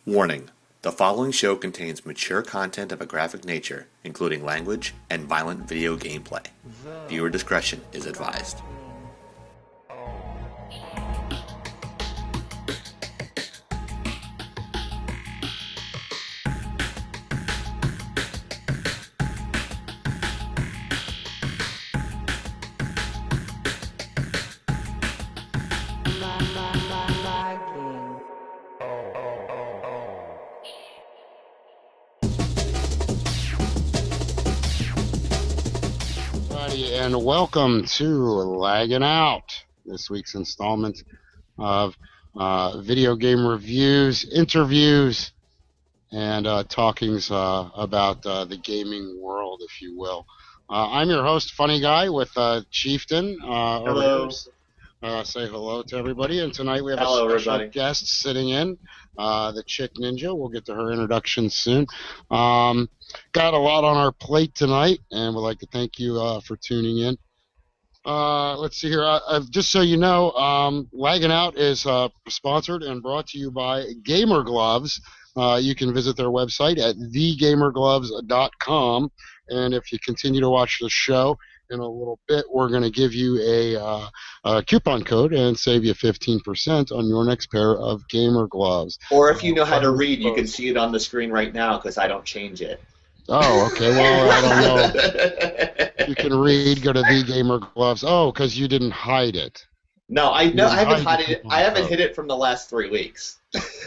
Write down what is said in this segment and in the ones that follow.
Warning: the following show contains mature content of a graphic nature, including language and violent video gameplay. Viewer discretion is advised. And welcome to Laggin Out, this week's installment of video game reviews, interviews, and talkings about the gaming world, if you will. I'm your host, Funny Guy, with Chieftain. Hello. Say hello to everybody. And tonight we have a special guest sitting in, TheChickNinja. We'll get to her introduction soon. Got a lot on our plate tonight, and we'd like to thank you for tuning in. Let's see here. Just so you know, Laggin Out is sponsored and brought to you by Gamer Gloves. You can visit their website at TheGeekyGamerGirl.com, and if you continue to watch the show, in a little bit, we're going to give you a coupon code and save you 15% on your next pair of gamer gloves. Or if you know how to read, you can see it on the screen right now because I don't change it. Oh, okay. Well, I don't know. You can read. Go to The Gamer Gloves. Oh, because you didn't hide it. No, I haven't hidden it. I haven't hid it from the last 3 weeks.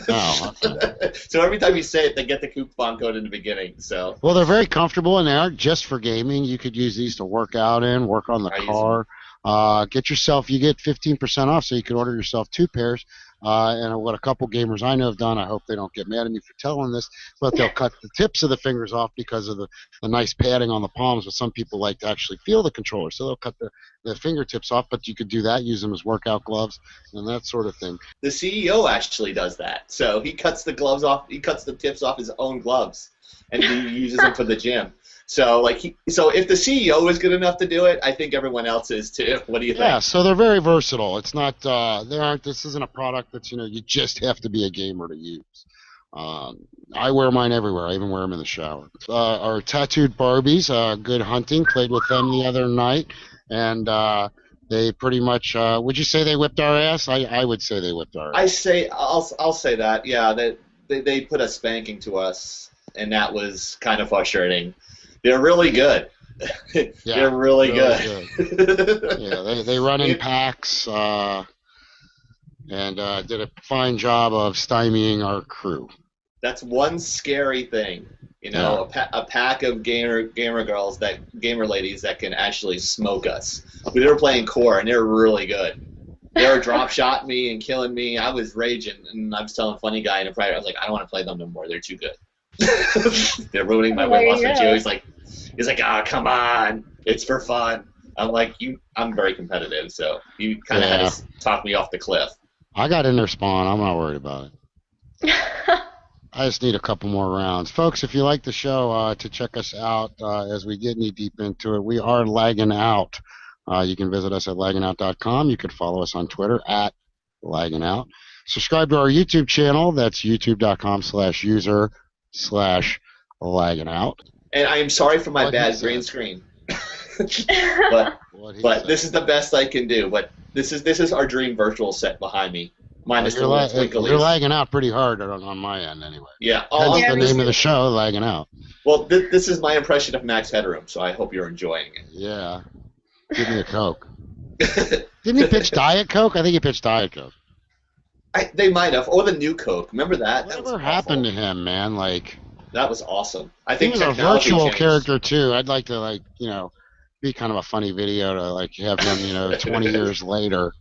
Oh, okay. So every time you say it, they get the coupon code in the beginning. So. Well, they're very comfortable, and they aren't just for gaming. You could use these to work out in, work on the car. You get 15% off, so you can order yourself 2 pairs. And what a couple gamers I know have done, I hope they don't get mad at me for telling this, but they'll cut the tips of the fingers off because of the nice padding on the palms, but some people like to actually feel the controller, so they'll cut the fingertips off, but you could do that, use them as workout gloves, and that sort of thing. The CEO actually does that, so he cuts the gloves off, he cuts the tips off his own gloves, and he uses them for the gym. So if the CEO is good enough to do it, I think everyone else is too. What do you think? Yeah, so they're very versatile. It's not this isn't a product that's you just have to be a gamer to use. I wear mine everywhere. I even wear them in the shower. Our tattooed Barbies, good hunting. Played with them the other night, and they pretty much. Would you say they whipped our ass? I would say they whipped our ass. I'll say that. Yeah, they put a spanking to us, and that was kind of frustrating. They're really good. They're really good. Yeah, they run in packs and did a fine job of stymieing our crew. That's one scary thing, a pack of gamer girls, gamer ladies that can actually smoke us. We were playing core, and they're really good. They were drop shotting me and killing me. I was raging, and I was telling Funny Guy in a private, I was like, I don't want to play them no more. They're too good. They're ruining my weight loss too. He's like, come on, it's for fun. I'm like, I'm very competitive, so you kind of had to talk me off the cliff. I got in their spawn. I'm not worried about it. I just need a couple more rounds. Folks, if you like the show, to check us out as we get knee deep into it, we are Laggin Out. You can visit us at lagginout.com. You can follow us on Twitter at Laggin Out. Subscribe to our YouTube channel. That's youtube.com/user/Laggin Out. And I am sorry for my bad green screen. but this is the best I can do. But this is our dream virtual set behind me. Minus you're lagging out pretty hard on my end anyway. Yeah. That's the name of the show, Lagging Out. Well, this is my impression of Max Headroom, so I hope you're enjoying it. Yeah. Give me a Coke. Didn't he pitch Diet Coke? I think he pitched Diet Coke. They might have. Or the new Coke. Remember that? Whatever happened to him, man? That was awesome. I think he was a virtual character too. I'd like to be kind of a funny video to have him 20 years later.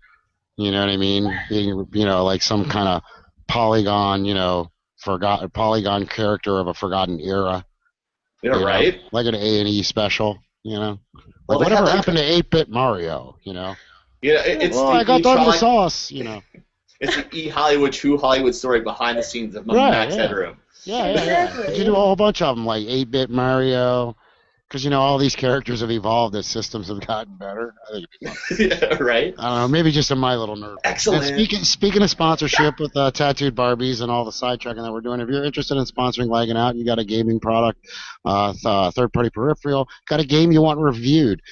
You know what I mean? Being some kind of polygon polygon character of a forgotten era. Yeah, right. Like an A&E special. Whatever happened to 8-bit Mario? Yeah, it's I got done with the sauce. It's the E-Hollywood True Hollywood story behind the scenes of Max Headroom. Yeah. You do a whole bunch of them, like 8-bit Mario, because all these characters have evolved as systems have gotten better. I think it'd be fun. Yeah, right? I don't know, maybe just in my little nerd. Excellent. And speaking of sponsorship with Tattooed Barbies and all the sidetracking that we're doing, if you're interested in sponsoring Laggin Out, you got a gaming product, third-party peripheral, got a game you want reviewed,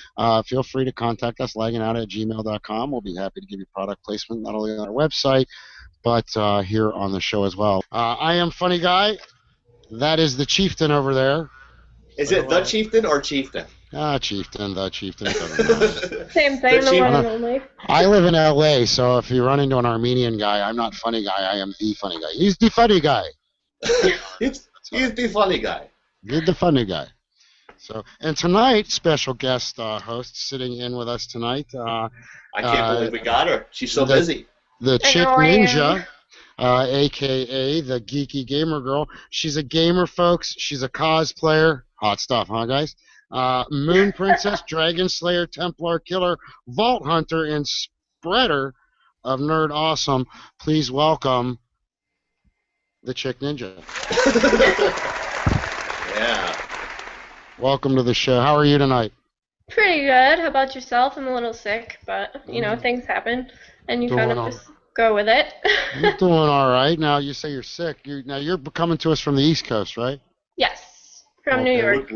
feel free to contact us, lagginout@gmail.com. We'll be happy to give you product placement not only on our website, but here on the show as well. I am Funny Guy. That is the Chieftain over there. Is it the Chieftain or Chieftain? Chieftain, the Chieftain. It doesn't matter. Same thing, the one and only. I live in L.A., so if you run into an Armenian guy, I'm not Funny Guy. I am the Funny Guy. He's the Funny Guy. He's the funny guy. He's the Funny Guy. So, and tonight, special guest host sitting in with us tonight. I can't believe we got her. She's so busy. The TheChickNinja, a.k.a. the Geeky Gamer Girl. She's a gamer, folks. She's a cosplayer. Hot stuff, huh, guys? Moon Princess, Dragon Slayer, Templar Killer, Vault Hunter, and spreader of Nerd Awesome. Please welcome the TheChickNinja. Yeah. Welcome to the show. How are you tonight? Pretty good. How about yourself? I'm a little sick, but, things happen, and you kind of just go with it. You're doing all right. Now, you say you're sick. You're coming to us from the East Coast, right? Yes, from New York.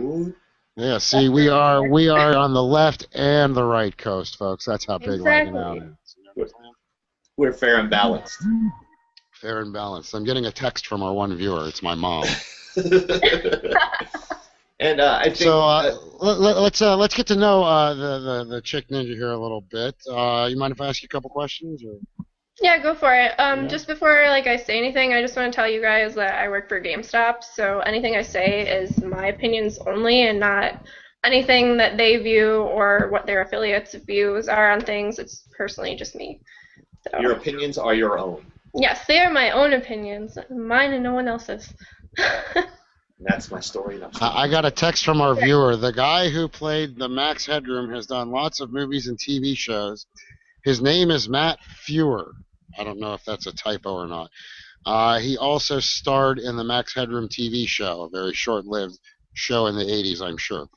Yeah, see, we are on the left and the right coast, folks. That's how big Laggin Out is. We're fair and balanced. Fair and balanced. I'm getting a text from our one viewer. It's my mom. And I think so. Let's get to know the TheChickNinja here a little bit. You mind if I ask you a couple questions? Or? Yeah, go for it. Just before I say anything, I just want to tell you guys that I work for GameStop, so anything I say is my opinions only and not anything that they view or what their affiliates' views are on things. It's personally just me. So. Your opinions are your own. Yes, they are my own opinions, mine and no one else's. That's my story. I got a text from our viewer. The guy who played the Max Headroom has done lots of movies and TV shows. His name is Matt Fewer. I don't know if that's a typo or not. He also starred in the Max Headroom TV show, a very short-lived show in the 80s, I'm sure.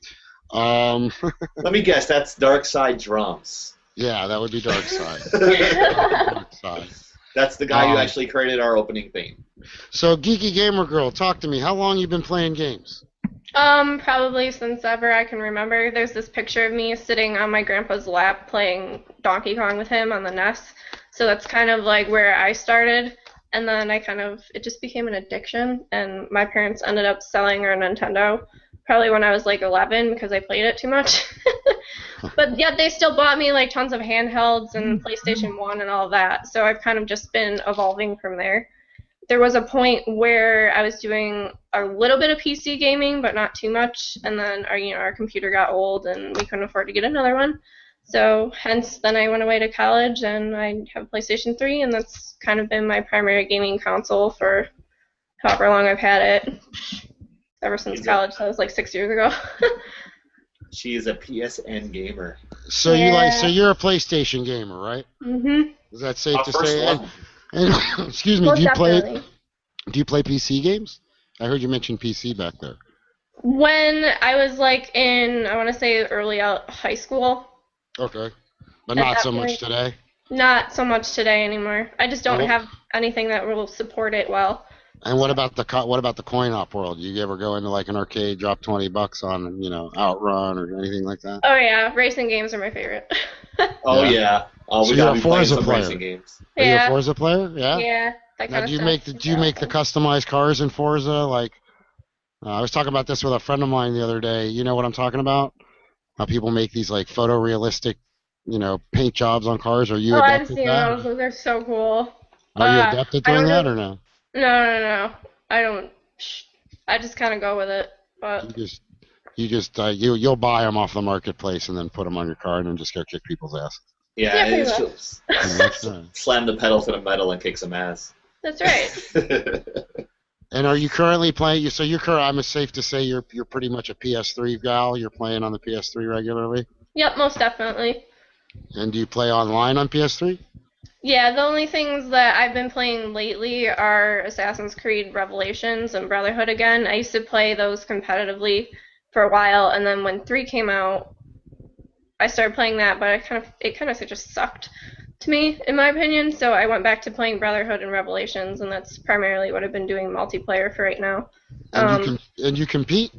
Let me guess, that's Dark Side Drums. Yeah, that would be Dark Side. Dark Side. That's the guy who actually created our opening theme. So, Geeky Gamer Girl, talk to me. How long you been playing games? Probably since ever I can remember. There's this picture of me sitting on my grandpa's lap playing Donkey Kong with him on the NES. So that's kind of like where I started. And then it just became an addiction. And my parents ended up selling our Nintendo probably when I was like 11 because I played it too much. But yet they still bought me like tons of handhelds and PlayStation 1 and all of that. So I've kind of just been evolving from there. There was a point where I was doing a little bit of PC gaming, but not too much, and then our computer got old and we couldn't afford to get another one. So hence then I went away to college and I have a PlayStation 3, and that's kind of been my primary gaming console for however long I've had it. Ever since college, so that was like 6 years ago. She is a PSN gamer. So you're a PlayStation gamer, right? Mhm. Is that safe to say? And, excuse me, do you play PC games? I heard you mention PC back there. When I was like in, I want to say early high school. Okay. But not so much today? Not so much today anymore. I just don't have anything that will support it well. And what about the coin op world? You ever go into like an arcade, drop $20 on Outrun or anything like that? Oh yeah, racing games are my favorite. Oh yeah. Oh, so we got to be playing some racing games. Are you a Forza player? Yeah. Yeah. That kind of stuff. Do you make the customized cars in Forza? Like, I was talking about this with a friend of mine the other day. You know what I'm talking about? How people make these like photorealistic, paint jobs on cars. Are you adept I've at seen that? those. Those are so cool. Are you adept at doing that or no? No. I don't. I just kind of go with it. But you'll buy them off the marketplace and then put them on your car and then just go kick people's ass. Yeah, it's just slam the pedal to the metal and kick some ass. That's right. And are you currently playing? So I'm safe to say you're pretty much a PS3 gal. You're playing on the PS3 regularly. Yep, most definitely. And do you play online on PS3? Yeah, the only things that I've been playing lately are Assassin's Creed Revelations and Brotherhood again. I used to play those competitively for a while, and then when 3 came out, I started playing that, but it kind of just sucked to me, in my opinion. So I went back to playing Brotherhood and Revelations, and that's primarily what I've been doing multiplayer for right now. And you compete?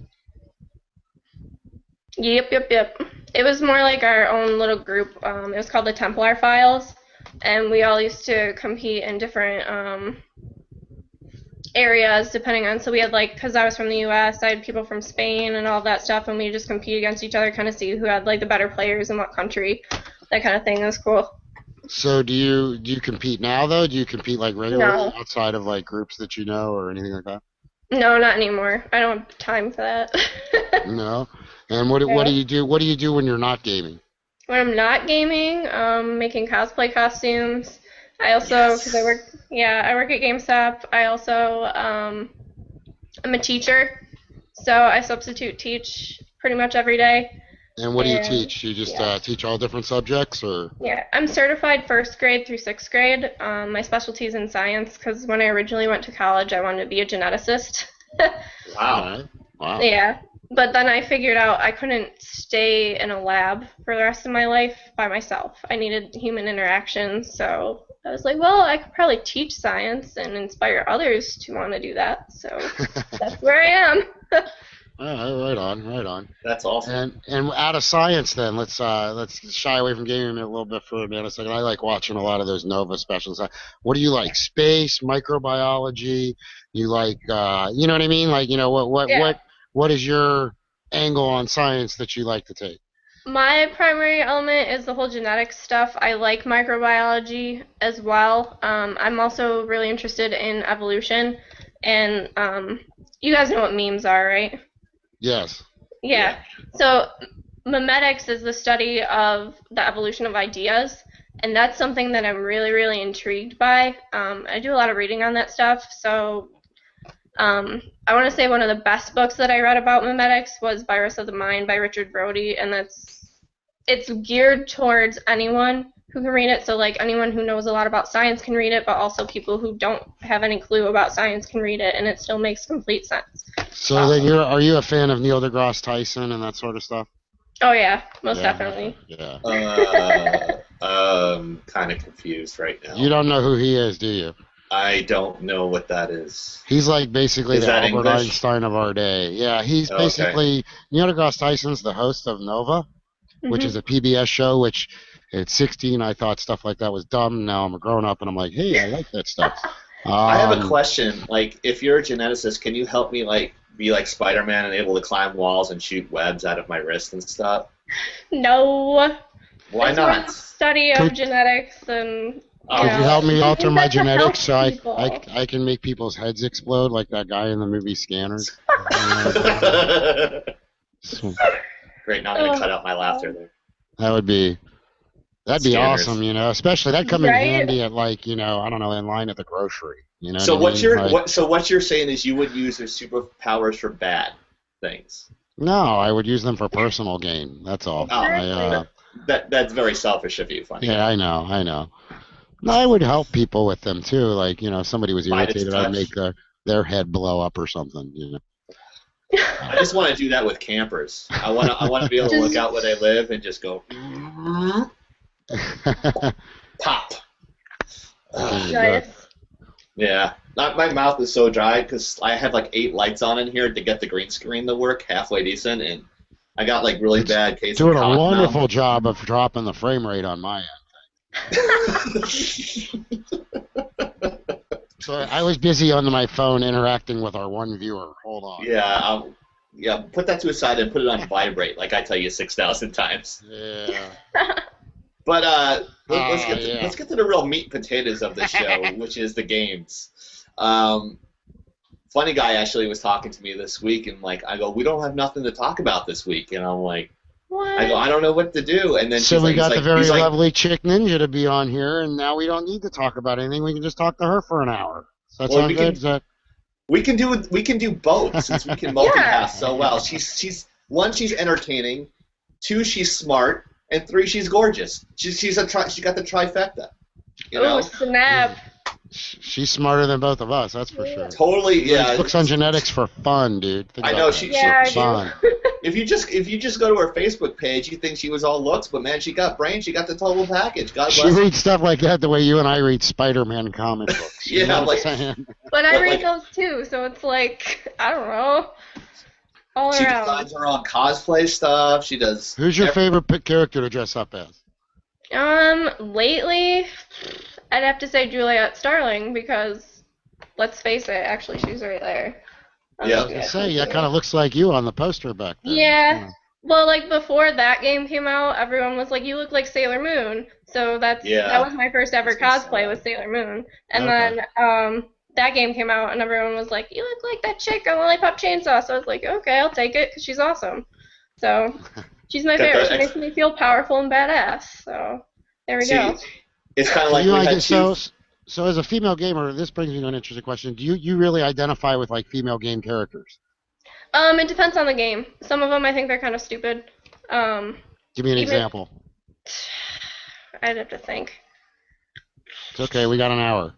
Yep. It was more like our own little group. It was called the Templar Files, and we all used to compete in different areas depending on. So we had because I was from the U.S., I had people from Spain and all that stuff, and we just compete against each other, kind of see who had the better players in what country, that kind of thing. It was cool. So do you compete now though? Do you compete regularly outside of groups that you know or anything like that? No, not anymore. I don't have time for that. No. And what do you do? What do you do when you're not gaming? When I'm not gaming, making cosplay costumes. I also, because I work at GameStop. I also, I'm a teacher, so I substitute teach pretty much every day. And what do you teach? You just teach all different subjects, or? Yeah, I'm certified 1st grade through 6th grade. My specialty is in science, because when I originally went to college, I wanted to be a geneticist. Wow. Yeah. But then I figured out I couldn't stay in a lab for the rest of my life by myself. I needed human interaction, so I was like, well, I could probably teach science and inspire others to want to do that. So that's where I am. Right on. That's awesome. And out of science, then let's shy away from gaming a little bit for a second. I like watching a lot of those Nova specials. What do you like? Space, microbiology? You like, you know what I mean? What is your angle on science that you like to take? My primary element is the whole genetics stuff. I like microbiology as well. I'm also really interested in evolution, and you guys know what memes are, right? Yes. Yeah. So memetics is the study of the evolution of ideas, and that's something that I'm really, really intrigued by. I do a lot of reading on that stuff, so I want to say one of the best books that I read about memetics was Virus of the Mind by Richard Brody, and it's geared towards anyone who can read it. So anyone who knows a lot about science can read it, but also people who don't have any clue about science can read it, and it still makes complete sense. So then are you a fan of Neil deGrasse Tyson and that sort of stuff? Oh yeah, most definitely. Yeah. Kind of confused right now. You don't know who he is, do you? I don't know what that is. He's basically the Albert English? Einstein of our day. Yeah, he's basically Neil deGrasse Tyson's the host of Nova, which is a PBS show. Which at 16 I thought stuff like that was dumb. Now I'm a grown up and I'm like, hey, I like that stuff. I have a question. If you're a geneticist, can you help me be like Spider-Man and able to climb walls and shoot webs out of my wrist and stuff? No. Why not? Study of genetics and. Could you help me alter my genetics so I can make people's heads explode like that guy in the movie Scanners? Great, now I'm going to cut out my laughter there. That'd be Scanners. awesome, especially that'd come in handy at I don't know, in line at the grocery. So what you're saying is you would use their superpowers for bad things? No, I would use them for personal gain. That's all. That's very selfish of you, funny. Yeah, I know. No, I would help people with them too. If somebody was irritated, I'd make their head blow up or something. I just want to do that with campers. I want to be able to look out where they live and just go pop. Yeah, my mouth is so dry because I have 8 lights on in here to get the green screen to work halfway decent, and I got really bad case. Doing a wonderful job of dropping the frame rate on my end. So I was busy on my phone interacting with our one viewer. Hold on. Yeah, put that to the side and put it on vibrate, like I tell you 6,000 times. Yeah. But let's get to the real meat and potatoes of the show, which is the games. Funny guy actually was talking to me this week, and I go, we don't have nothing to talk about this week, and I'm like. What? I go, I don't know what to do, and then so we got the very lovely Chick Ninja to be on here, and now we don't need to talk about anything. We can just talk to her for an hour. Does that sound good? We can do both since we can multitask so well. She's one, she's entertaining, 2, she's smart, and 3, she's gorgeous. She got the trifecta. Oh snap! She's smarter than both of us, that's for sure. Totally, yeah. Books on genetics for fun, dude. I know she's fun. If you just go to her Facebook page, you think she was all looks, but man, she got brains. She got the total package. God She bless her. reads stuff like that the way you and I read Spider-Man comic books. You know what I'm saying? But I read those too, so it's like, I don't know. All She around. designs her own cosplay stuff. She does. Who's your favorite character to dress up as? Lately, I'd have to say Juliet Starling because, let's face it, actually she's right there. Yeah. I was gonna say, that kind of looks like you on the poster back there. Yeah. Well, like before that game came out, everyone was like, "You look like Sailor Moon." So that was my first ever cosplay with Sailor Moon. And then that game came out, and everyone was like, "You look like that chick on Lollipop Chainsaw." So I was like, "Okay, I'll take it because she's awesome." So she's my favorite. She makes me feel powerful and badass. So there we go. It's kind of like we had So as a female gamer, this brings me to an interesting question. Do you really identify with like female game characters? It depends on the game. Some of them I think they're kind of stupid. Give me an example. I'd have to think. It's okay, we got an hour.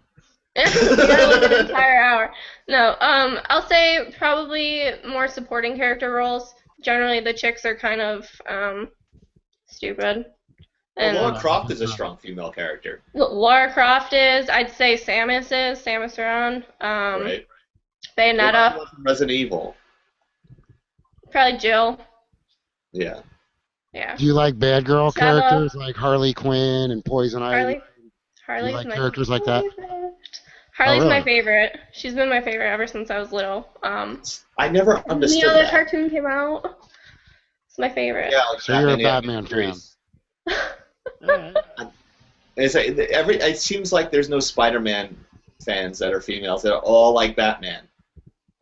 You gotta look at an entire hour. No, I'll say probably more supporting character roles. Generally, the chicks are kind of stupid. And Lara Croft is a strong female character. Lara Croft is. I'd say Samus Aran. Right. Bayonetta. What about Resident Evil? Probably Jill. Yeah. Yeah. Do you like bad girl characters like Harley Quinn and Poison Ivy? Harley's like my characters like that? Harley's my favorite. She's been my favorite ever since I was little. I never understood the other that. cartoon came out. It's my favorite. Yeah, like So you're a Batman fan. It seems like there's no Spider-Man fans that are females that are all like Batman.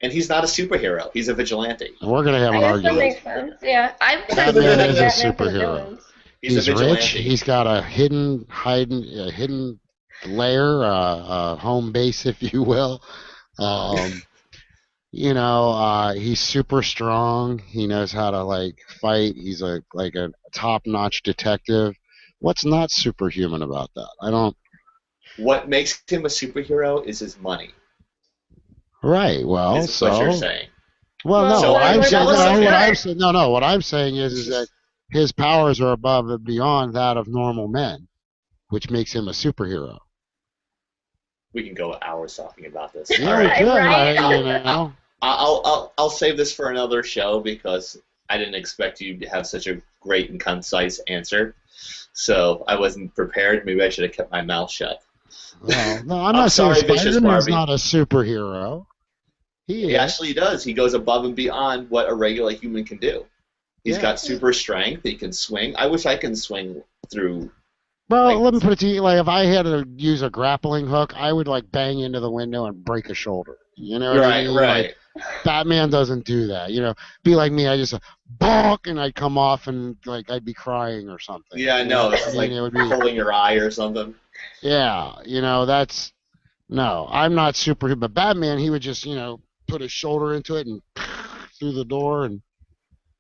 And he's not a superhero. He's a vigilante. We're going to have an That argument. makes sense. Yeah, Batman is a superhero. He's a vigilante. rich. He's got a hidden lair, a home base, if you will. He's super strong. He knows how to like fight. He's a top-notch detective. What's not superhuman about that? What makes him a superhero is his money. Right. Well, is what you're saying. Well, no. So what I'm jealous saying is that his powers are above and beyond that of normal men, which makes him a superhero. We can go hours talking about this. Yeah, All right. Right. I'll save this for another show because I didn't expect you to have such a great and concise answer. So I wasn't prepared. Maybe I should have kept my mouth shut. Well, no, I'm not saying Spider-Man's not a superhero. He actually does. He goes above and beyond what a regular human can do. He's got super strength. He can swing. I wish I can swing through. Well, let me put it to you. Like, if I had to use a grappling hook, I would like bang into the window and break a shoulder. You know what I mean? Right. Like, Batman doesn't do that. Be like me. I just bonk and I'd come off and like I'd be crying or something. Yeah, I know. It's like it would be pulling your eye or something. Yeah, that's no. I'm not superhuman. But Batman, he would just put his shoulder into it and through the door and.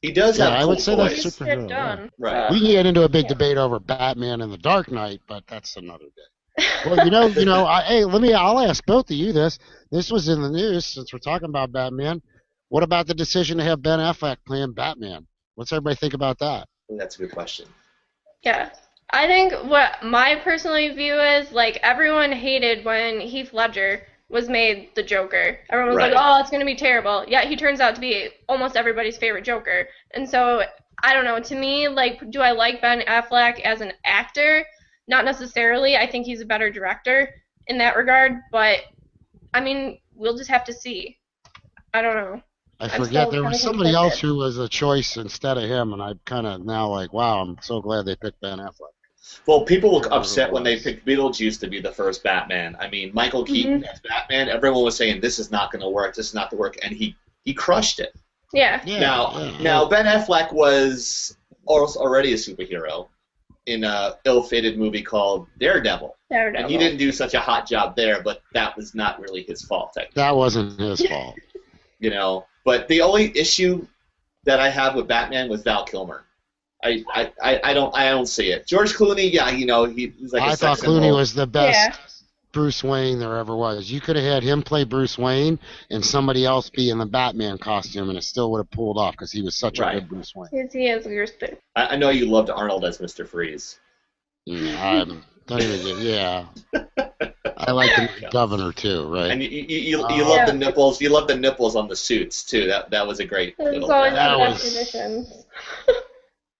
He does have. I would say voice. that's superhero. Yeah. Right. We can get into a big debate over Batman and the Dark Knight, but that's another day. Well, I'll ask both of you this. This was in the news since we're talking about Batman. What about the decision to have Ben Affleck playing Batman? What's everybody think about that? That's a good question. Yeah. I think what my personal view is, like, everyone hated when Heath Ledger was made the Joker. Everyone was like, oh, it's going to be terrible. Yeah, he turns out to be almost everybody's favorite Joker. And so, I don't know, to me, like, do I like Ben Affleck as an actor? Not necessarily. I think he's a better director in that regard, but, I mean, we'll just have to see. I don't know. I forget, there was somebody else who was a choice instead of him, and I'm kind of now like, wow, I'm so glad they picked Ben Affleck. Well, people were upset when they picked Beetlejuice to be the first Batman. I mean, Michael Keaton as Batman, everyone was saying, this is not going to work, this is not to work, and he crushed it. Yeah. Now, Ben Affleck was already a superhero in an ill-fated movie called Daredevil. And he didn't do such a hot job there, but that was not really his fault, technically. That wasn't his fault. But the only issue that I have with Batman was Val Kilmer. I don't see it. George Clooney, he's like a I thought sex symbol. Clooney was the best Bruce Wayne there ever was. You could have had him play Bruce Wayne and somebody else be in the Batman costume, and it still would have pulled off because he was such a good Bruce Wayne. Yes, he is good. I know you loved Arnold as Mr. Freeze. Don't even get, yeah. I like the governor too, right? And you love the nipples. You love the nipples on the suits too. That was a great. That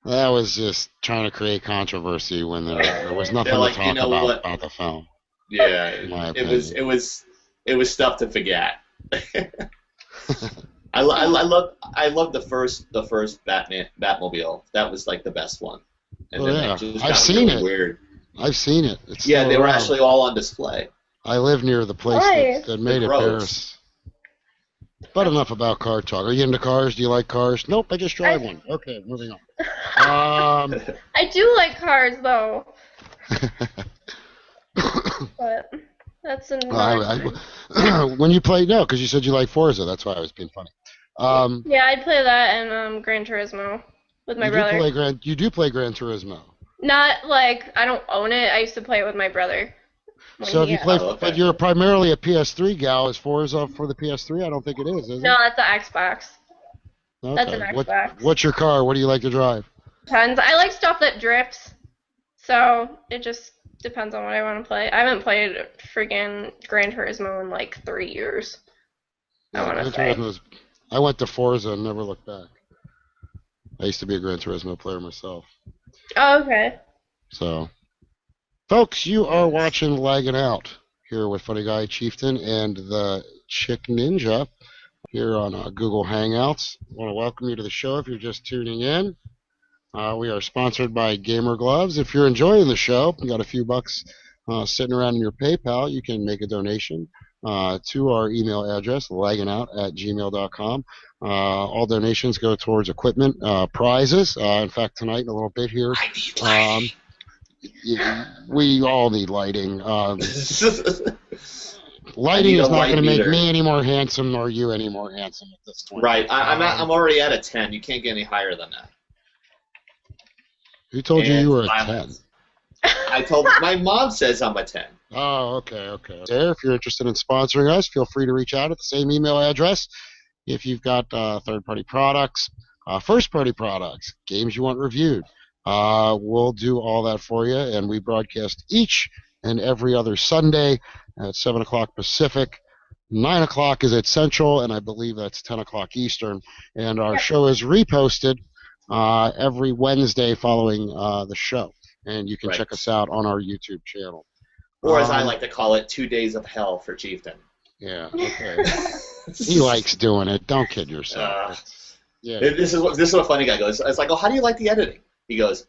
was just trying to create controversy when there was nothing to talk about the film. Yeah, it was stuff to forget. I love the first Batmobile. That was like the best one. And I've seen it. Weird. I've seen it. It's they were actually all on display. I live near the place that made it, Paris. But enough about car talk. Are you into cars? Do you like cars? Nope, I just drive one. Okay, moving on. I do like cars, though. But that's when you play, no, because you said you like Forza. That's why I was being funny. Yeah, I'd play that and Gran Turismo with my brother. You do play Gran Turismo. Not like I don't own it. I used to play it with my brother. So if you play, but you're primarily a PS3 gal. Is Forza for the PS3? I don't think it is it? No, that's an Xbox. Okay. That's an Xbox. What's your car? What do you like to drive? Depends. I like stuff that drifts. So it just depends on what I want to play. I haven't played friggin' Gran Turismo in like 3 years. I went to Forza and never looked back. I used to be a Gran Turismo player myself. Oh, okay. So, folks, you are watching Laggin Out here with Funny Guy Chieftain and the Chick Ninja here on Google Hangouts. I want to welcome you to the show if you're just tuning in. We are sponsored by Gamer Gloves. If you're enjoying the show, you got a few bucks sitting around in your PayPal, you can make a donation to our email address, lagginout@gmail.com. All donations go towards equipment, prizes. In fact, tonight in a little bit here, I need lighting. We all need lighting. Lighting is not going to make me any more handsome nor you any more handsome at this point. Right. I'm already at a 10. You can't get any higher than that. Who told you were a 10? I told my mom says I'm a 10. Oh, okay. There, if you're interested in sponsoring us, feel free to reach out at the same email address. If you've got third-party products, first-party products, games you want reviewed, we'll do all that for you. And we broadcast each and every other Sunday at 7 o'clock Pacific. 9 o'clock is at Central, and I believe that's 10 o'clock Eastern. And our show is reposted every Wednesday following the show. And you can check us out on our YouTube channel. Or as I like to call it, 2 days of hell for Chieftain. Yeah, okay. He likes doing it. Don't kid yourself. This is what Funny Guy goes. It's like, oh, how do you like the editing? He goes,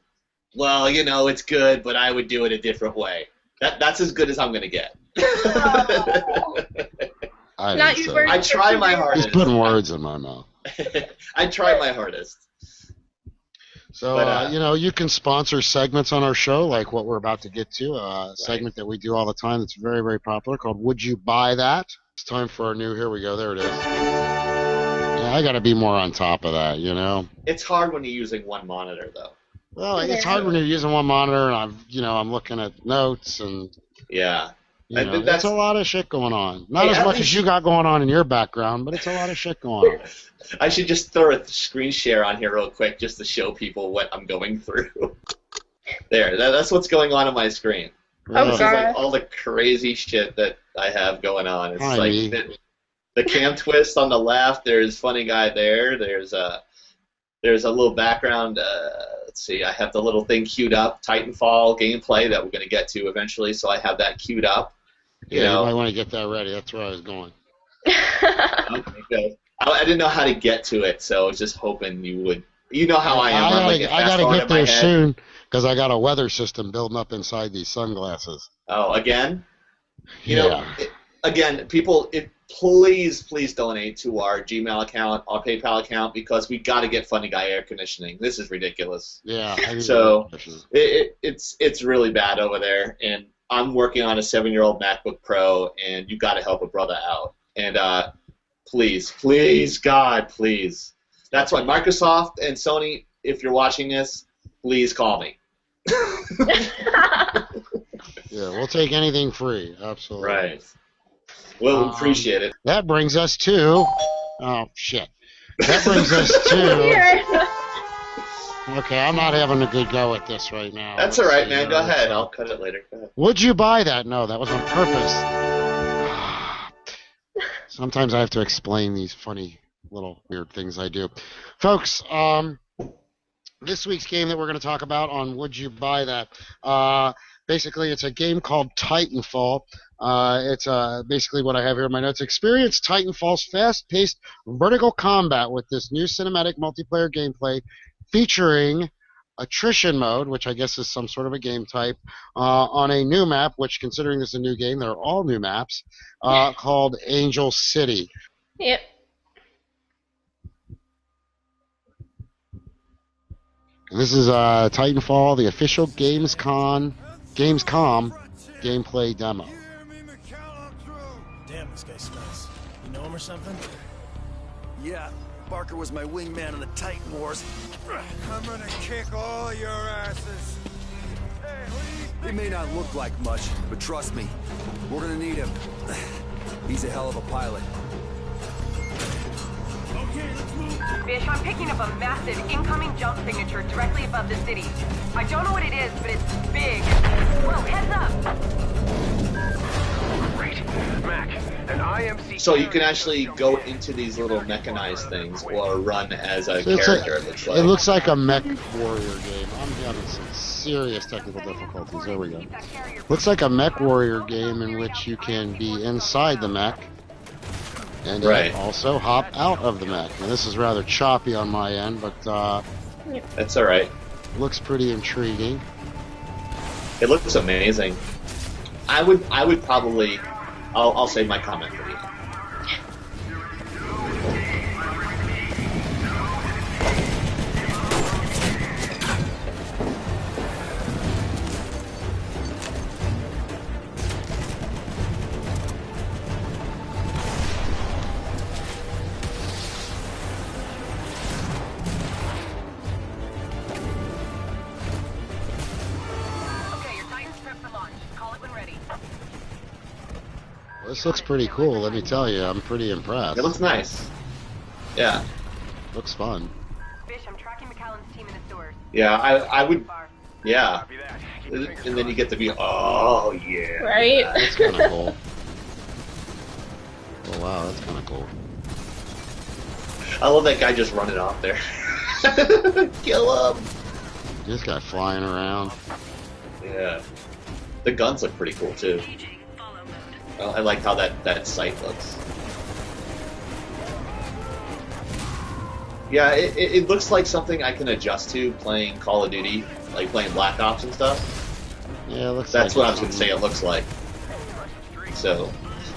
well, it's good, but I would do it a different way. That's as good as I'm going to get. I try my hardest. He's putting words in my mouth. I try my hardest. So, you can sponsor segments on our show, like what we're about to get to, a segment that we do all the time that's very, very popular called Would You Buy That? It's time for our new, here we go, there it is. Yeah, I got to be more on top of that, It's hard when you're using one monitor, though. Well, it's hard when you're using one monitor, and I'm looking at notes, and that's a lot of shit going on. Not as much as you got going on in your background, but it's a lot of shit going on. I should just throw a screen share on here real quick just to show people what I'm going through. There, that's what's going on my screen. Oh, this is like all the crazy shit that I have going on. It's like the cam twist on the left. There's Funny Guy there. There's a little background. Let's see. I have the little thing queued up. TitanFall gameplay that we're going to get to eventually. So I have that queued up. You might want to get that ready. That's where I was going. Okay. I didn't know how to get to it, so I was just hoping you would. You know how I am. I got to get there soon because I got a weather system building up inside these sunglasses. Oh, again? Again, people, please donate to our Gmail account, our PayPal account, because we got to get Funny Guy air conditioning. This is ridiculous. Yeah. So it's really bad over there, and I'm working on a 7-year-old MacBook Pro, and you got to help a brother out. And please, God, please. That's why Microsoft and Sony, if you're watching this, please call me. Yeah, we'll take anything free. Absolutely. Right. We'll appreciate it. That brings us to... Oh, shit. That brings us to... Okay, I'm not having a good go at this right now. That's all right, man. Go ahead. I'll cut it later. Go ahead. Would you buy that? No, that was on purpose. Sometimes I have to explain these funny little weird things I do. Folks, this week's game that we're going to talk about on Would You Buy That? Basically, it's a game called TitanFall. It's basically what I have here in my notes. Experience TitanFall's fast-paced vertical combat with this new cinematic multiplayer gameplay featuring attrition mode, which I guess is some sort of a game type, on a new map, which, considering this is a new game, they're all new maps, called Angel City. Yep. And this is Titanfall, the official Gamescom gameplay demo. Damn, this guy smells. You know him or something? Yeah, Barker was my wingman in the Titan Wars. I'm gonna kick all your asses. Hey, what do you think? He may not look like much, but trust me, we're gonna need him. He's a hell of a pilot. Okay, let's move. Bish, I'm picking up a massive incoming jump signature directly above the city. I don't know what it is, but it's big. Whoa, heads up! Great. Mac, an IMC... So you can actually go into these little mechanized things or run as a character, it looks like. It looks like a mech warrior game. I'm having some serious technical difficulties. There we go. Looks like a mech warrior game in which you can be inside the mech and Right. also hop out of the mech. Now, this is rather choppy on my end, but That's all right. looks pretty intriguing. It looks amazing. I would probably... I'll save my comment for the end. Okay, your Titan's prepped for launch. Call it when ready. This looks pretty cool, let me tell you. I'm pretty impressed. It looks nice. Yeah. Looks fun. Bish, I'm tracking McAllen's team in the sewers. Yeah, I would... Far. Yeah. Copy that. Keep your fingers And then you get to be... Oh, yeah. Right? That's kind of cool. Oh, wow, that's kind of cool. I love that guy just running off there. Kill him! This guy flying around. Yeah. The guns look pretty cool, too. I like how that sight looks. Yeah, it looks like something I can adjust to playing Call of Duty, like playing Black Ops and stuff. Yeah, it looks That's like what I was going to say it looks like. So,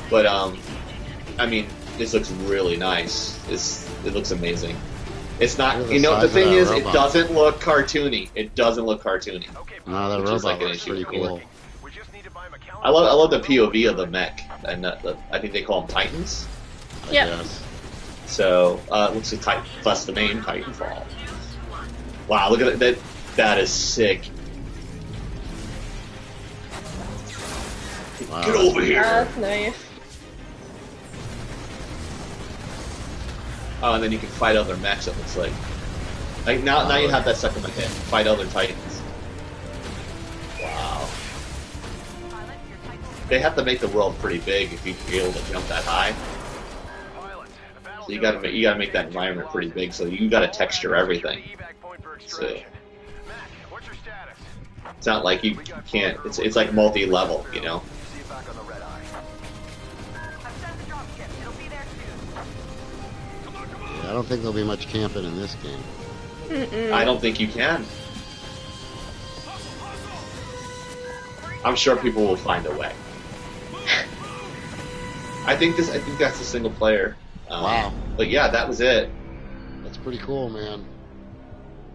but, I mean, this looks really nice. It looks amazing. It's not, Look at the you know, the size of thing that is, robot. it doesn't look cartoony. It doesn't look cartoony. No, that Which is robot like an looks issue pretty with me. cool. We just need to buy McAllen... I love the POV of the mech, and I think they call them Titans. I Yep. guess. So, looks like Titan, plus the name, Titanfall. Wow, look at that. That is sick. Wow. Get over here! That's nice. Oh, and then you can fight other mechs, it looks like. Like now you have that second mech hit. Fight other Titans. Wow. Pilot, your Titan... They have to make the world pretty big if you're able to jump that high. Pilot, the battle... So you gotta make that environment pretty big, so you gotta texture everything. Evac point for So... extraction. Mac, what's your status? It's not like you can't. It's like multi-level, you know. See you back on the red eye. I've sent the dropship. It'll be there soon. Yeah, I don't think there'll be much camping in this game. I don't think you can. I'm sure people will find a way. I think that's a single player. Wow. But yeah, that was it. That's pretty cool, man.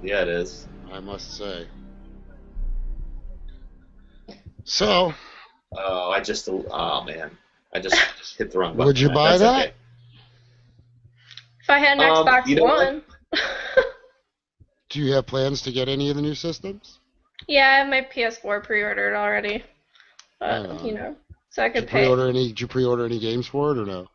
Yeah, it is. I must say. So, Oh man, I just hit the wrong button. Would you buy That's that? okay. If I had an Xbox you know what? One. do you have plans to get any of the new systems? Yeah, I have my PS4 pre-ordered already. So I could Did pay. you pre-order any games for it or no?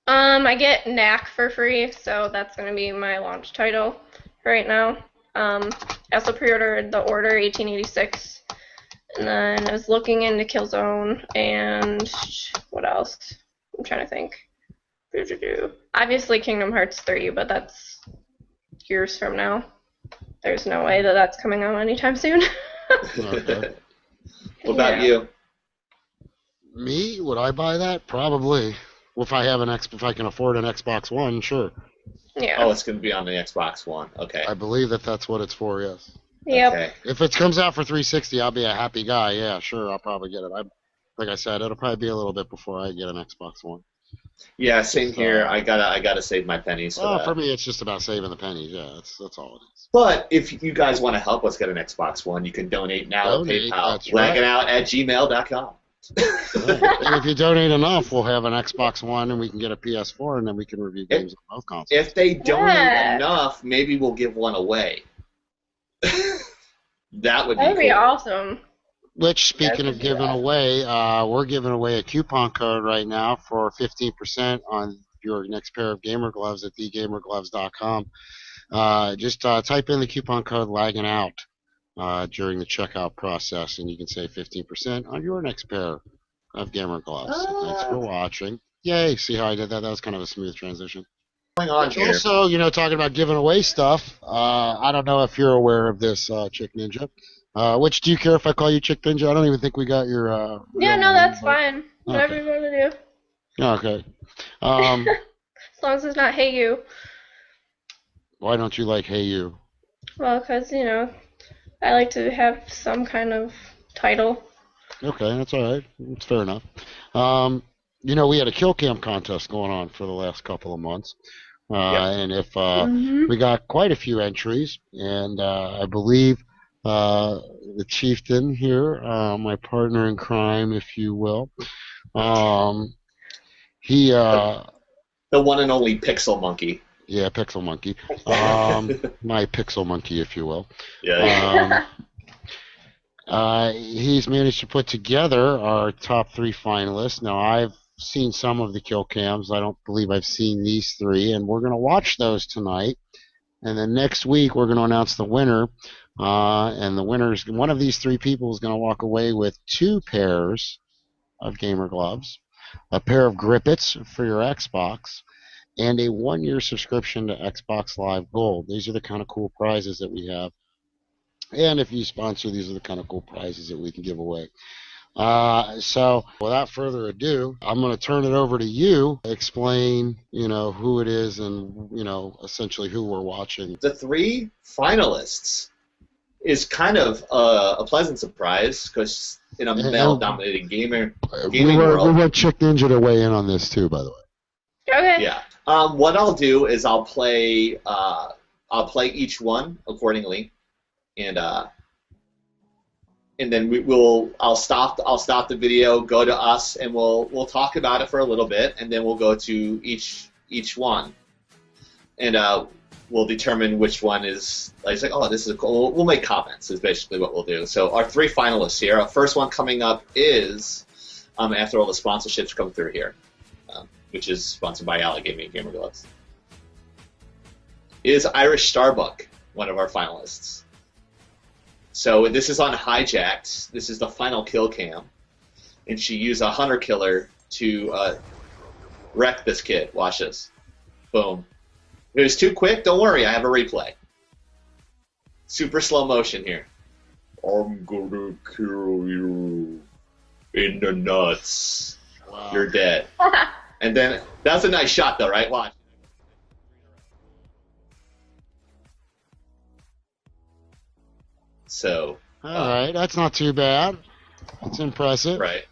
I get Knack for free, so that's gonna be my launch title right now. I also pre-ordered The Order 1886, and then I was looking into Killzone, and what else? I'm trying to think. Obviously Kingdom Hearts 3, but that's years from now. There's no way that that's coming out anytime soon. Okay. What about you? Me? Would I buy that? Probably. If I can afford an Xbox One, sure. Yeah. Oh, it's going to be on the Xbox One. Okay. I believe that's what it's for, yes. Yep. Okay. If it comes out for 360, I'll be a happy guy. Yeah, sure, I'll probably get it. Like I said, it'll probably be a little bit before I get an Xbox One. Yeah, same here. I gotta save my pennies for that. For me, it's just about saving the pennies. Yeah, that's all it is. But if you guys want to help us get an Xbox One, you can donate now at PayPal. That's right. Lagginout@gmail.com. And if you donate enough, we'll have an Xbox One, and we can get a PS4, and then we can review games on both consoles. If they donate enough, maybe we'll give one away. That would be awesome. Which, speaking of giving away, we're giving away a coupon code right now for 15% on your next pair of gamer gloves at TheGeekyGamerGirl.com. Just type in the coupon code Laggin Out during the checkout process, and you can save 15% on your next pair of gamer gloves. So thanks for watching. Yay! See how I did that? That was kind of a smooth transition. What's going on here? Also, talking about giving away stuff, I don't know if you're aware of this, Chick Ninja. Which, do you care if I call you Chick Ninja? I don't even think we got your... yeah, no, that's fine. Whatever you want to do. Okay. As long as it's not Hey You. Why don't you like Hey You? Well, because, I like to have some kind of title. Okay, that's all right. That's fair enough. We had a kill cam contest going on for the last couple of months. And if we got quite a few entries, and I believe the chieftain here, my partner in crime, if you will, he... the one and only Pixel Monkey. Yeah, Pixel Monkey. My Pixel Monkey, if you will. Yeah. He's managed to put together our top 3 finalists. Now, I've seen some of the kill cams. I don't believe I've seen these 3, and we're going to watch those tonight. And then next week, we're going to announce the winner. And the winner's, one of these 3 people is going to walk away with 2 pairs of gamer gloves, a pair of Grippets for your Xbox, and a 1-year subscription to Xbox Live Gold. These are the kind of cool prizes that we have. And if you sponsor, these are the kind of cool prizes that we can give away. So without further ado, I'm going to turn it over to you. Explain, who it is and, essentially who we're watching. The 3 finalists is kind of a pleasant surprise because in a male-dominated gaming world. We want Chick Ninja to weigh in on this too, by the way. Okay. Yeah. What I'll do is I'll play each one accordingly, and then I'll stop the video, go to us, and we'll talk about it for a little bit, and then we'll go to each one, and we'll determine which one is like, oh, this is cool. We'll make comments is basically what we'll do. So our 3 finalists here. Our first one coming up is after all the sponsorships come through here, which is sponsored by TheGeekyGamerGirl, is Irish Starbuck, one of our finalists. So this is on Hijacked. This is the final kill cam. And she used a hunter killer to wreck this kid. Watch this. Boom. If it was too quick, don't worry. I have a replay. Super slow motion here. I'm gonna kill you in the nuts. Wow. You're dead. And then, that's a nice shot though, right? Watch. So. All right, that's not too bad. That's impressive. Right.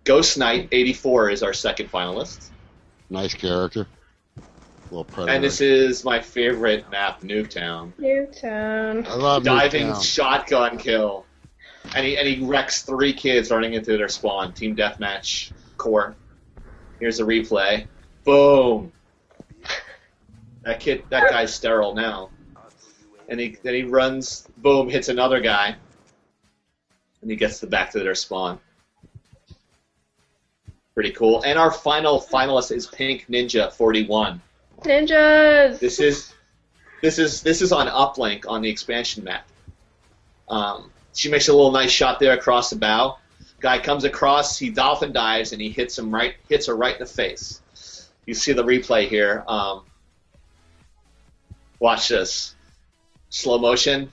Ghost Knight 84 is our second finalist. Nice character. Little predator. And this is my favorite map, Nuketown. Nuketown. I love diving Nuketown. Shotgun kill. And he wrecks 3 kids running into their spawn. Team Deathmatch core. Here's a replay. Boom. That guy's sterile now. And then he runs, boom, hits another guy. And he gets back to their spawn. Pretty cool. And our final finalist is Pink Ninja 41. Ninjas. This is on Uplink on the expansion map. She makes a little nice shot there across the bow. Guy comes across, he dolphin dives, and he hits her right in the face. You see the replay here. Watch this. Slow motion.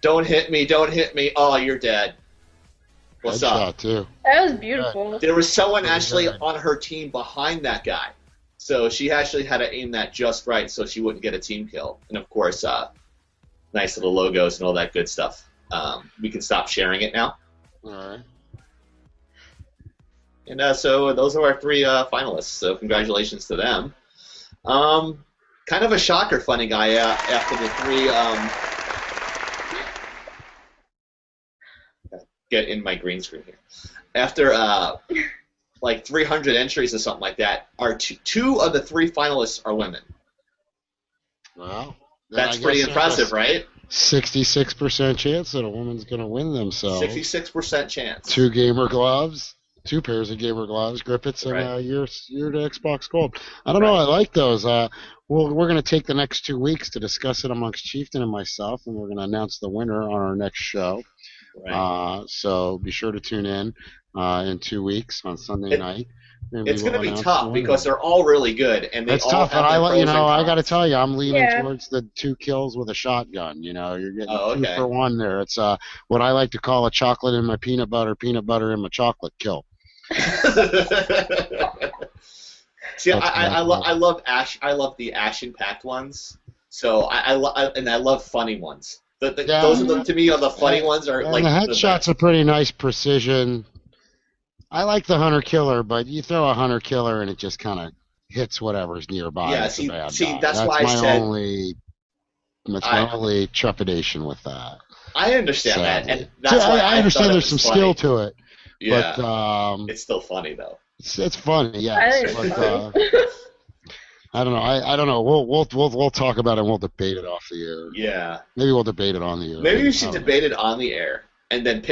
Don't hit me, don't hit me. Oh, you're dead. What's up? Too. That was beautiful. There was someone actually on her team behind that guy. So she actually had to aim that just right so she wouldn't get a team kill. And of course, nice little logos and all that good stuff. We can stop sharing it now. All right. And so those are our 3 finalists. So congratulations to them. Kind of a shocker, funny guy. After the 3, get in my green screen here. After like 300 entries or something like that, our two of the 3 finalists are women. Well, that's pretty impressive, right? 66% chance that a woman's going to win themselves. 66% chance. 2 gamer gloves, 2 pairs of gamer gloves, grippets, and your Xbox Gold. I don't know. I like those. We're going to take the next 2 weeks to discuss it amongst Chieftain and myself, and we're going to announce the winner on our next show. Right. So be sure to tune in 2 weeks on Sunday night. It's going to be tough because they're all really good, and they all tough. have And their pros and I got to cons. tell you, I'm leaning towards the 2 kills with a shotgun. You're getting 2 for 1 there. It's what I like to call a chocolate in my peanut butter in my chocolate kill. See, I love the action-packed ones. So I love funny ones. Those are to me are the funny ones. Are and like the headshots are pretty nice precision. I like the hunter killer, but you throw a hunter killer and it just kind of hits whatever's nearby. Yeah, see, that's why I said that's my only trepidation with that. I understand that, and that's why I understand there's some skill to it. Yeah, but it's still funny though. It's funny, yes. But I don't know. I don't know. We'll talk about it and we'll debate it off the air. Yeah. Maybe we'll debate it on the air. Maybe we should debate it on the air and then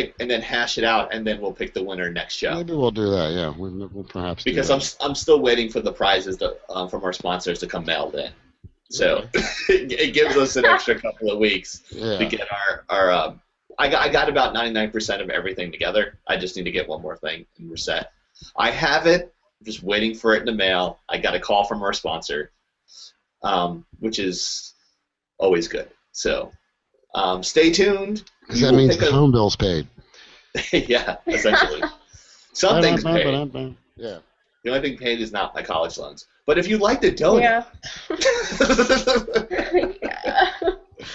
hash it out, and then we'll pick the winner next show. Maybe we'll do that. Yeah, we'll perhaps. Because I'm still waiting for the prizes from our sponsors to come mailed in. So it gives us an extra couple of weeks to get our. I got about 99% of everything together. I just need to get one more thing and we're set. I have it. I'm just waiting for it in the mail. I got a call from our sponsor, which is always good. So stay tuned. Because that means the phone bill's paid. Yeah, essentially. Something's paid. Yeah. The only thing paid is not my college loans. But if you'd like to donate. Yeah.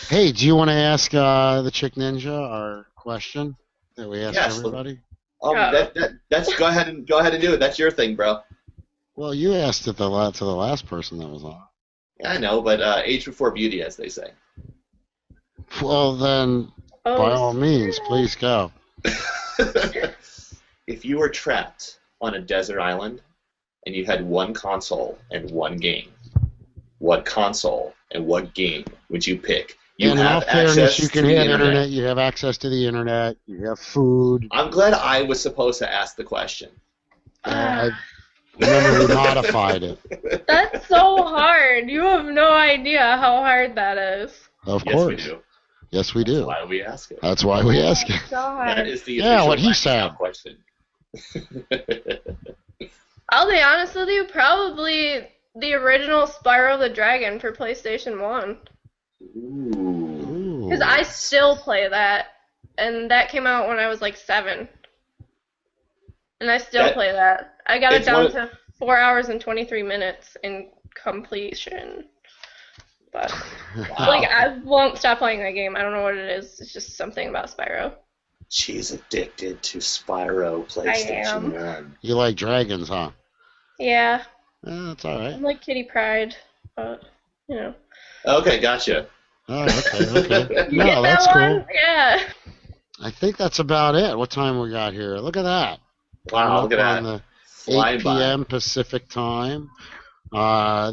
Hey, do you want to ask the Chick Ninja our question that we asked everybody? That's go ahead and do it. That's your thing, bro. Well, you asked it to the last person that was on. Yeah, I know, but age before beauty, as they say. Well, then, by all means, please go. If you were trapped on a desert island and you had one console and one game, what console and what game would you pick? You and have in all fairness, you can have internet. You have access to the internet. You have food. I'm glad I was supposed to ask the question. I remember we modified it. That's so hard. You have no idea how hard that is. Of course. Yes, we do. Yes, we do. That's why we ask it. That's why we ask it. God. That is the official what he said. Question. I'll be honest with you, probably the original Spyro the Dragon for PlayStation 1. Ooh. Because I still play that, and that came out when I was like 7. And I still play that. I got it down to 4 hours and 23 minutes in completion. But, like, I won't stop playing that game. I don't know what it is. It's just something about Spyro. She's addicted to Spyro PlayStation 1. You like dragons, huh? Yeah. That's all right. I'm like Kitty Pryde, but, you know. Okay, gotcha. Oh, okay. You No, get that's that cool. one? Yeah. I think that's about it. What time we got here? Look at that. Wow, look at that. On the Flying 8 p.m. Pacific time.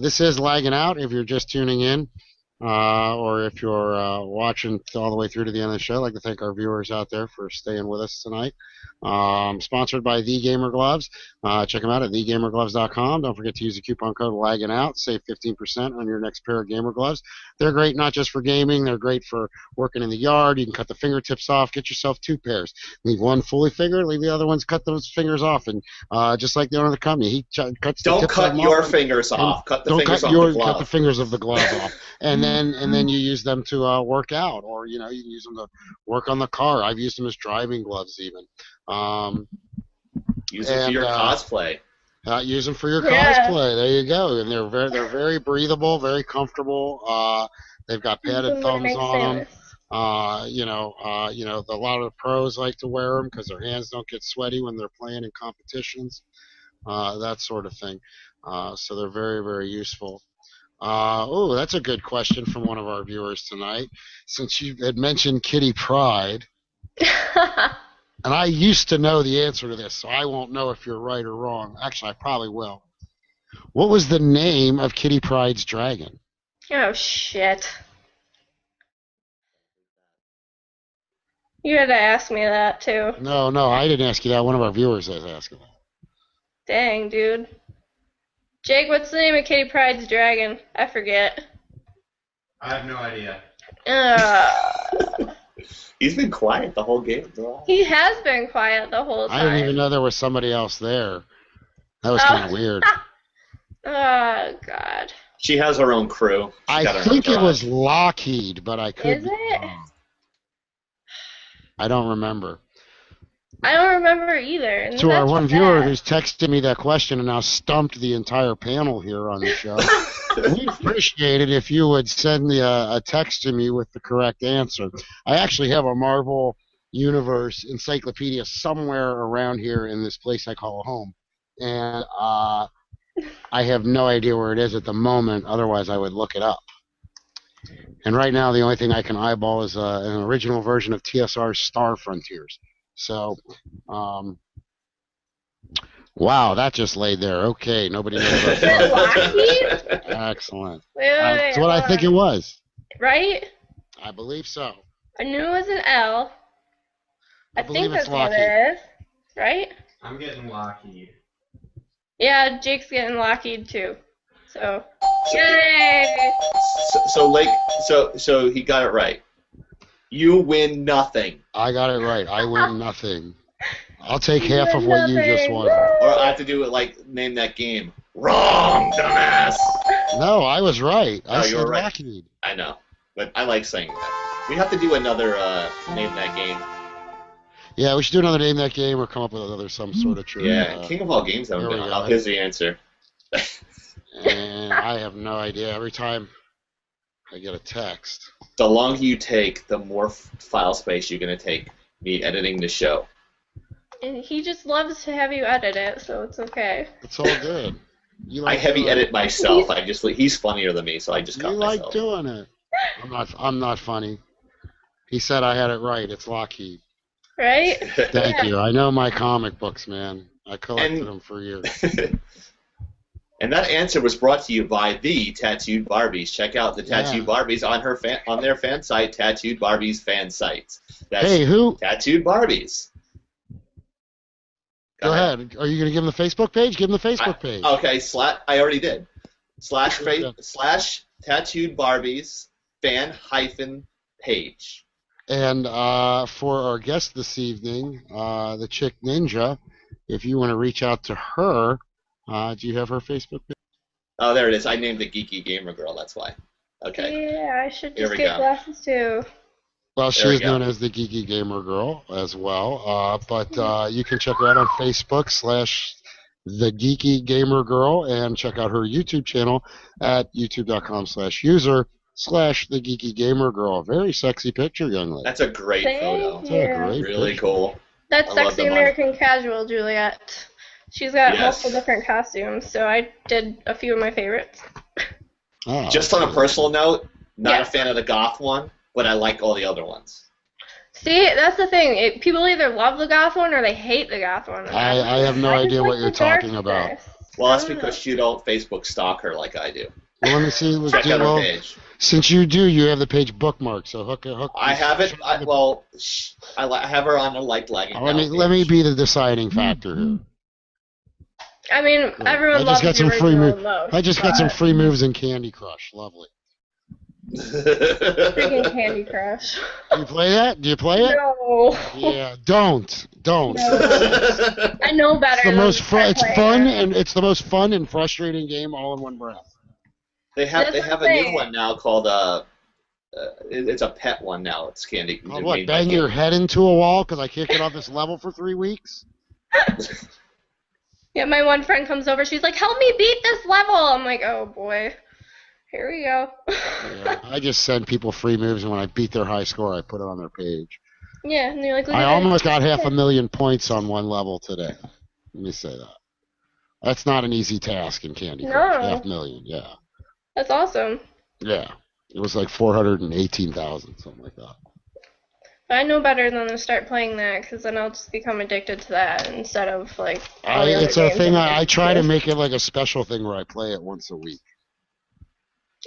This is Laggin Out if you're just tuning in. or if you're watching all the way through to the end of the show, I'd like to thank our viewers out there for staying with us tonight. Sponsored by The Gamer Gloves. Check them out at thegamergloves.com. Don't forget to use the coupon code Laggin Out. Save 15% on your next pair of gamer gloves. They're great not just for gaming. They're great for working in the yard. You can cut the fingertips off. Get yourself 2 pairs. Leave one fully fingered. Leave the other ones, cut those fingers off. And just like the owner of the company, he cuts the Don't tips cut of them your off fingers off. Cut the don't fingers cut off your, the glove. cut the fingers of the glove off. And then you use them to work out, or you can use them to work on the car. I've used them as driving gloves even. Use it for your cosplay. Use them for your cosplay. There you go. And they're very breathable, very comfortable. They've got padded thumbs on them. A lot of the pros like to wear them because their hands don't get sweaty when they're playing in competitions, that sort of thing. So they're very, very useful. That's a good question from one of our viewers tonight. Since you had mentioned Kitty Pryde, and I used to know the answer to this, so I won't know if you're right or wrong. Actually, I probably will. What was the name of Kitty Pryde's dragon? Oh, shit. You had to ask me that, too. No, I didn't ask you that. One of our viewers has asked that. Dang, dude. Jake, what's the name of Kitty Pryde's dragon? I forget. I have no idea. He's been quiet the whole game. He has been quiet the whole time. I didn't even know there was somebody else there. That was kind of weird. Oh, God. She has her own crew. I think it was Lockheed, but I could. Is it? I don't remember. I don't remember either. To our one viewer who's texted me that question and now stumped the entire panel here on the show, we'd appreciate it if you would send me a text to me with the correct answer. I actually have a Marvel Universe encyclopedia somewhere around here in this place I call home, and I have no idea where it is at the moment. Otherwise, I would look it up. And right now, the only thing I can eyeball is an original version of TSR's Star Frontiers. So, wow, that just laid there. Okay, nobody knows about that. Excellent. Wait, that's what I think it was. Right? I believe so. I knew it was an L. I think that's what Lockheed. it is. Right? I'm getting Lockheed. Yeah, Jake's getting Lockheed too. So, yay! So he got it right. You win nothing. I got it right. I win nothing. I'll take half of what you just won. Or I have to do it like name that game. Wrong, dumbass. No, I was right. I you were said right. Lockheed. I know, but I like saying that. We have to do another name that game. Yeah, we should do another name that game or come up with another some sort of true. Yeah, King of all games haven't been on. Here's the answer. And I have no idea. Every time I get a text. The longer you take, the more file space you're going to take me editing the show. And he just loves to have you edit it, so it's okay. It's all good. I heavy edit myself. He's funnier than me, so I just cut myself. You like doing it. I'm not funny. He said I had it right. It's Lockheed. Right? Thank you. I know my comic books, man. I collected them for years. And that answer was brought to you by the Tattooed Barbies. Check out the Tattooed Barbies on their fan site, Tattooed Barbies fan site. That's who? Tattooed Barbies. Go ahead. Are you going to give them the Facebook page? Give them the Facebook page. Okay, I already did. slash Tattooed Barbies fan-page. And for our guest this evening, the Chick Ninja, if you want to reach out to her, do you have her Facebook page? Oh, there it is. I named the Geeky Gamer Girl. That's why. Okay. Yeah, I should just get glasses too. Well, she's known as the Geeky Gamer Girl as well. But you can check her out on Facebook / TheGeekyGamerGirl and check out her YouTube channel at youtube.com/user/ TheGeekyGamerGirl. Very sexy picture, young lady. That's a great photo. That's a great really picture. Cool. That's Sexy American Casual, Juliet. She's got multiple different costumes, so I did a few of my favorites. Just on a personal note, not a fan of the goth one, but I like all the other ones. See, that's the thing. People either love the goth one or they hate the goth one. I have no idea what you're talking about. Well, that's because you don't Facebook stalk her like I do. Well, let me see. Check out her page. Since you do, you have the page bookmarked, so hook. I have it. I have her on a Laggin Out. Let me be the deciding factor here. I mean, everyone loves the original most. I just got some free moves in Candy Crush. Lovely. Freaking Candy Crush. Do you play that? Do you play it? No. Yeah, don't. No. I know better. It's the most fun and frustrating game all in one breath. They have a new one now called it's a pet one now. It's Candy. Oh, what? Bang your head into a wall because I can't get off this level for 3 weeks? Yeah, my one friend comes over. She's like, "Help me beat this level." I'm like, "Oh boy, here we go." Yeah, I just send people free moves, and when I beat their high score, I put it on their page. Yeah, and you're like, I almost got 500,000 points on one level today. Let me say that. That's not an easy task in Candy Crush. 500,000, yeah. That's awesome. Yeah, it was like 418,000, something like that. But I know better than to start playing that, because then I'll just become addicted to that instead of like. It's a thing. I try to make it like a special thing where I play it once a week.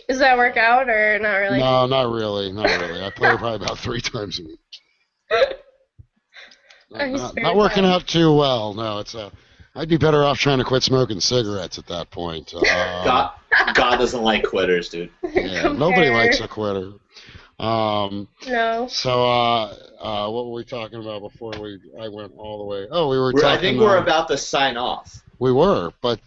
Does that work out or not really? No, not really. I play it probably about 3 times a week. Not working out too well. No, I'd be better off trying to quit smoking cigarettes at that point. God doesn't like quitters, dude. Yeah, nobody likes a quitter. No. So, what were we talking about before I went all the way? Oh, we were talking. I think we're about to sign off. We were, but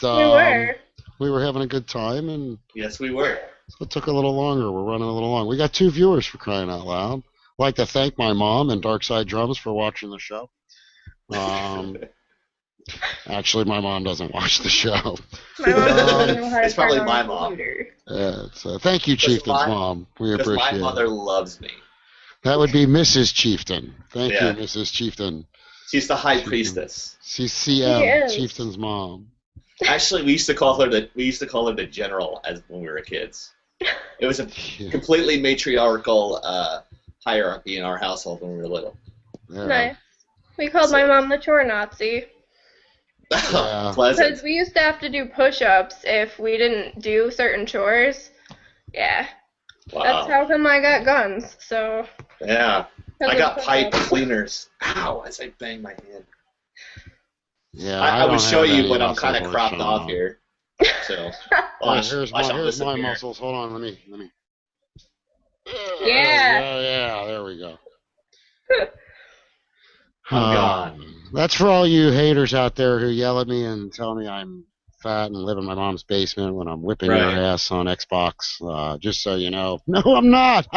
we were having a good time, and yes, we were. So it took a little longer. We're running a little long. We got 2 viewers for crying out loud. I'd like to thank my mom and Darkside Drums for watching the show. Actually, my mom doesn't watch the show. My mom doesn't know how to it's probably my mom. Thank you, Chieftain's mom. We appreciate it. My mother loves me. That would be Mrs. Chieftain. Thank you, Mrs. Chieftain. She's the high priestess. She's CM, Chieftain's mom. Actually, we used to call her the general when we were kids. It was a completely matriarchal hierarchy in our household when we were little. Yeah. Nice. We called my mom the chore Nazi. Yeah. Because we used to have to do push-ups if we didn't do certain chores. Yeah. Wow. That's how come I got guns. So. Yeah. I got pipe cleaners. Ow! As I bang my head. Yeah. I would show you when I'm kind of cropped off here. So. Here's my muscles. Hold on. Let me. Yeah. Yeah. There we go. I'm gone. That's for all you haters out there who yell at me and tell me I'm fat and live in my mom's basement when I'm whipping your ass on Xbox. Just so you know. No, I'm not.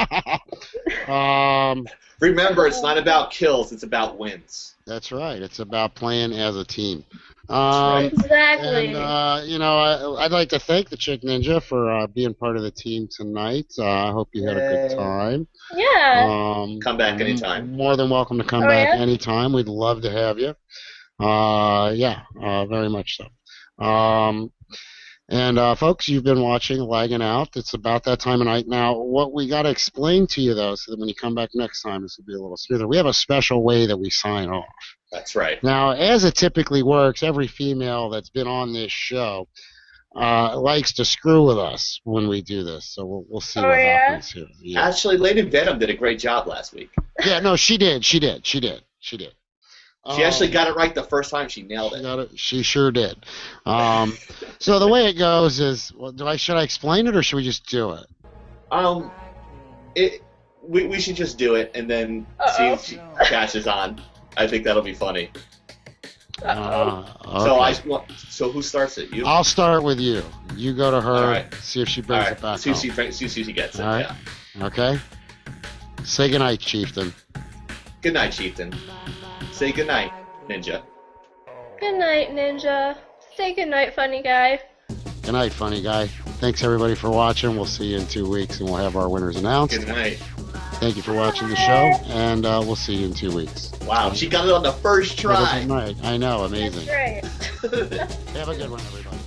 Remember, it's not about kills. It's about wins. That's right. It's about playing as a team. Exactly. And, I'd like to thank the Chick Ninja for being part of the team tonight. I hope you had a good time. Yeah. Come back anytime. More than welcome to come back anytime. We'd love to have you. Very much so. Folks, you've been watching Laggin Out. It's about that time of night. Now, what we got to explain to you, though, so that when you come back next time, this will be a little smoother. We have a special way that we sign off. That's right. Now, as it typically works, every female that's been on this show likes to screw with us when we do this. So we'll see what happens here. Yeah. Actually, Lady Venom did a great job last week. Yeah, no, she did. She actually got it right the first time. She nailed it. She sure did. So the way it goes is, should I explain it or should we just do it? We should just do it and then see if she catches on. I think that'll be funny. Okay. So who starts it? You? I'll start with you. You go to her. All right. See if she brings it back. See if she gets it. All right. Yeah. Okay. Say goodnight, Chieftain. Good night, Chieftain. Say good night, Ninja. Good night, Ninja. Say good night, funny guy. Good night, funny guy. Thanks everybody for watching. We'll see you in 2 weeks, and we'll have our winners announced. Good night. Thank you for watching the show, and we'll see you in 2 weeks. Wow, she got it on the first try. Night. I know, amazing. That's right. Have a good one, everybody.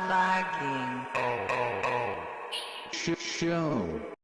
Lagging. show.